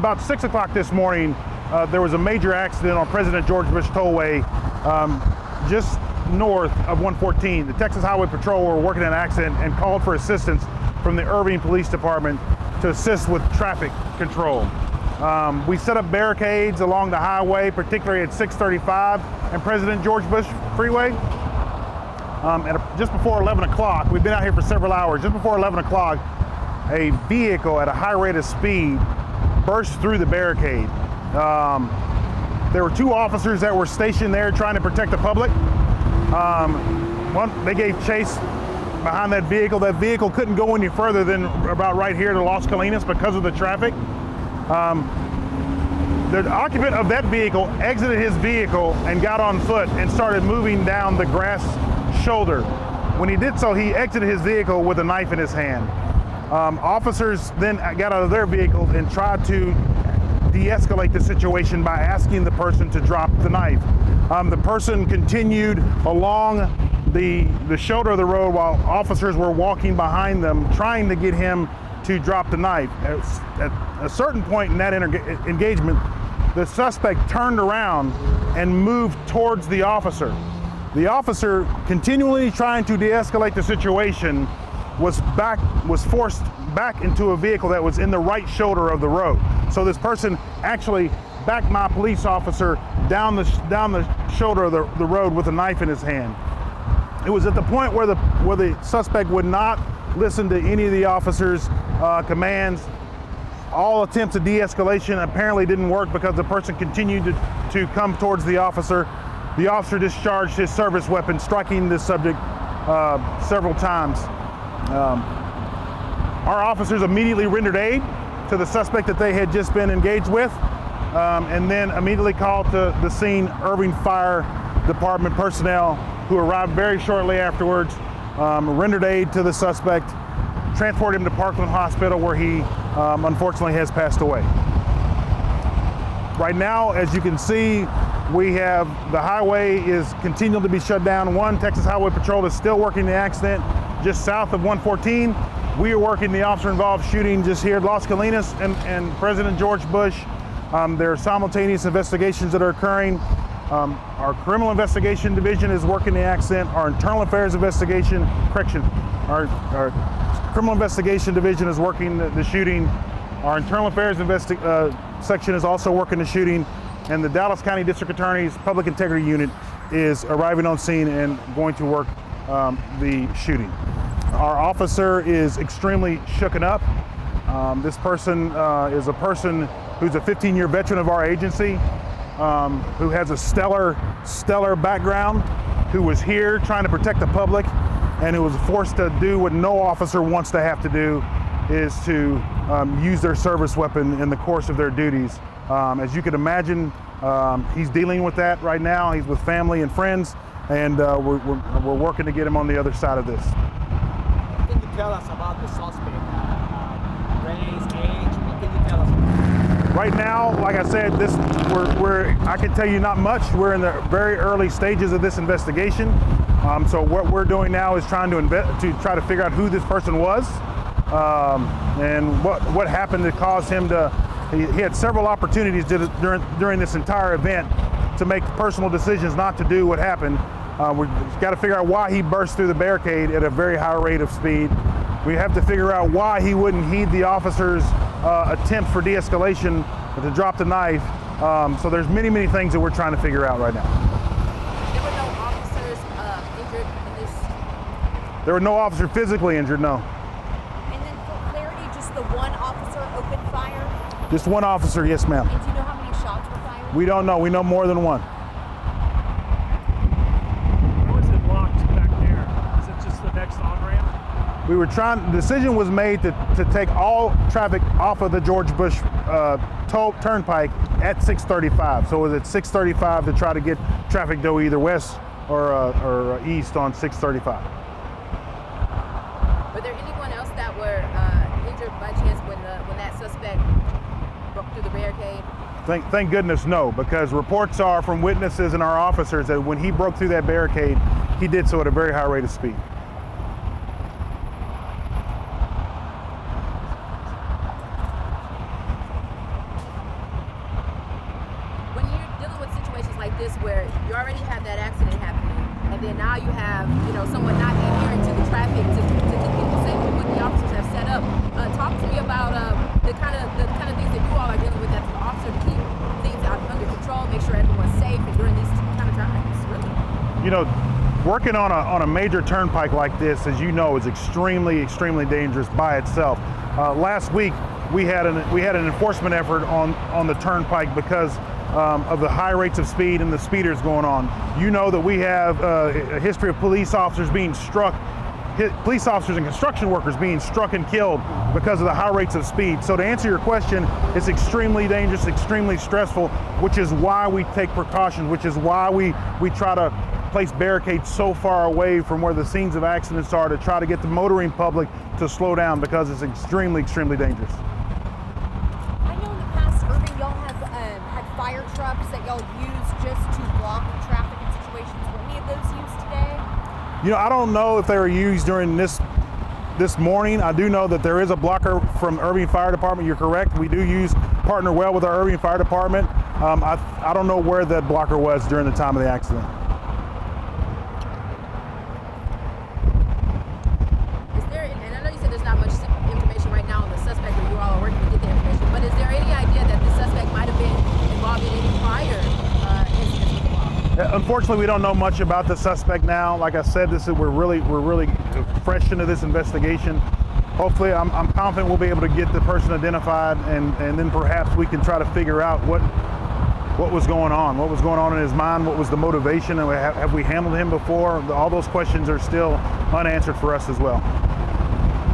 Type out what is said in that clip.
about 6 o'clock this morning, there was a major accident on President George Bush Tollway, just north of 114. The Texas Highway Patrol were working an accident and called for assistance from the Irving Police Department to assist with traffic control. We set up barricades along the highway, particularly at 635 and President George Bush Freeway. Just before 11 o'clock, we've been out here for several hours, just before 11 o'clock, a vehicle at a high rate of speed burst through the barricade. There were two officers that were stationed there trying to protect the public. They gave chase behind that vehicle. That vehicle couldn't go any further than about right here to Las Colinas because of the traffic. The occupant of that vehicle exited his vehicle and got on foot and started moving down the grass shoulder. When he did so, he exited his vehicle with a knife in his hand. Officers then got out of their vehicles and tried to de-escalate the situation by asking the person to drop the knife. The person continued along the shoulder of the road while officers were walking behind them, trying to get him to drop the knife. At a certain point in that engagement, the suspect turned around and moved towards the officer. The officer, continually trying to de-escalate the situation, was forced back into a vehicle that was in the right shoulder of the road. So this person actually backed my police officer down the shoulder of the road with a knife in his hand. It was at the point where the suspect would not listen to any of the officers' commands. All attempts at de-escalation apparently didn't work because the person continued to come towards the officer. The officer discharged his service weapon, striking the subject several times. Our officers immediately rendered aid to the suspect that they had just been engaged with, and then immediately called to the scene Irving Fire Department personnel, who arrived very shortly afterwards, rendered aid to the suspect, transported him to Parkland Hospital, where he unfortunately has passed away. Right now, as you can see, the highway is continuing to be shut down. One Texas Highway Patrol is still working the accident just south of 114. We are working the officer-involved shooting just here at Las Colinas and President George Bush. There are simultaneous investigations that are occurring. Our criminal investigation division is working the accident. Our internal affairs investigation, our criminal investigation division is working the shooting. Our internal affairs section is also working the shooting. And the Dallas County District Attorney's Public Integrity Unit is arriving on scene and going to work the shooting. Our officer is extremely shooken up. This person is a person who's a 15-year veteran of our agency, who has a stellar background, who was here trying to protect the public, and who was forced to do what no officer wants to have to do, is to use their service weapon in the course of their duties. As you can imagine, he's dealing with that right now. He's with family and friends, and we're working to get him on the other side of this. What can you tell us about the suspect? Race, age, what can you tell us about it? Right now, like I said, I can tell you not much. We're in the very early stages of this investigation. So what we're doing now is trying to try to figure out who this person was, and what happened to cause him to. He had several opportunities during this entire event to make personal decisions not to do what happened. We've got to figure out why he burst through the barricade at a very high rate of speed. We have to figure out why he wouldn't heed the officer's attempt for de-escalation to drop the knife. So there's many things that we're trying to figure out right now. There were no officers injured in this? There were no officers physically injured, no. And then for clarity, just the one officer opened fire? Just one officer, yes ma'am. And do you know how many shots were fired? We don't know. We know more than one. How is it blocked back there? Is it just the next on-ramp? The decision was made to take all traffic off of the George Bush Turnpike at 635. So it was at 635 to try to get traffic to go either west or east on 635. Were there anyone else that were injured by chance when that suspect broke through the barricade? Thank goodness no, because reports are from witnesses and our officers that when he broke through that barricade, he did so at a very high rate of speed. this where you already have that accident happening, and then now you have, you know, someone not adhering to the traffic to keep people safe and what the officers have set up. Talk to me about the kind of things that you all are dealing with as an officer to keep things under control, make sure everyone's safe, and during these kind of times, really. You know, working on a major turnpike like this, as you know, is extremely dangerous by itself. Last week we had an enforcement effort on the turnpike because of the high rates of speed and the speeders going on. You know that we have a history of police officers being struck, police officers and construction workers being struck and killed because of the high rates of speed. So to answer your question, it's extremely dangerous, extremely stressful, which is why we take precautions, which is why we try to place barricades so far away from where the scenes of accidents are to try to get the motoring public to slow down, because it's extremely dangerous. I know in the past, Irving, y'all have had fire trucks that y'all use just to block traffic in situations. Were any of those used today? You know, I don't know if they were used during this morning. I do know that there is a blocker from Irving Fire Department. You're correct. We do partner well with our Irving Fire Department. I don't know where that blocker was during the time of the accident. Unfortunately, we don't know much about the suspect now. Like I said, we're really fresh into this investigation. Hopefully, I'm confident we'll be able to get the person identified, and then perhaps we can try to figure out what was going on in his mind, what was the motivation, and have we handled him before? All those questions are still unanswered for us as well.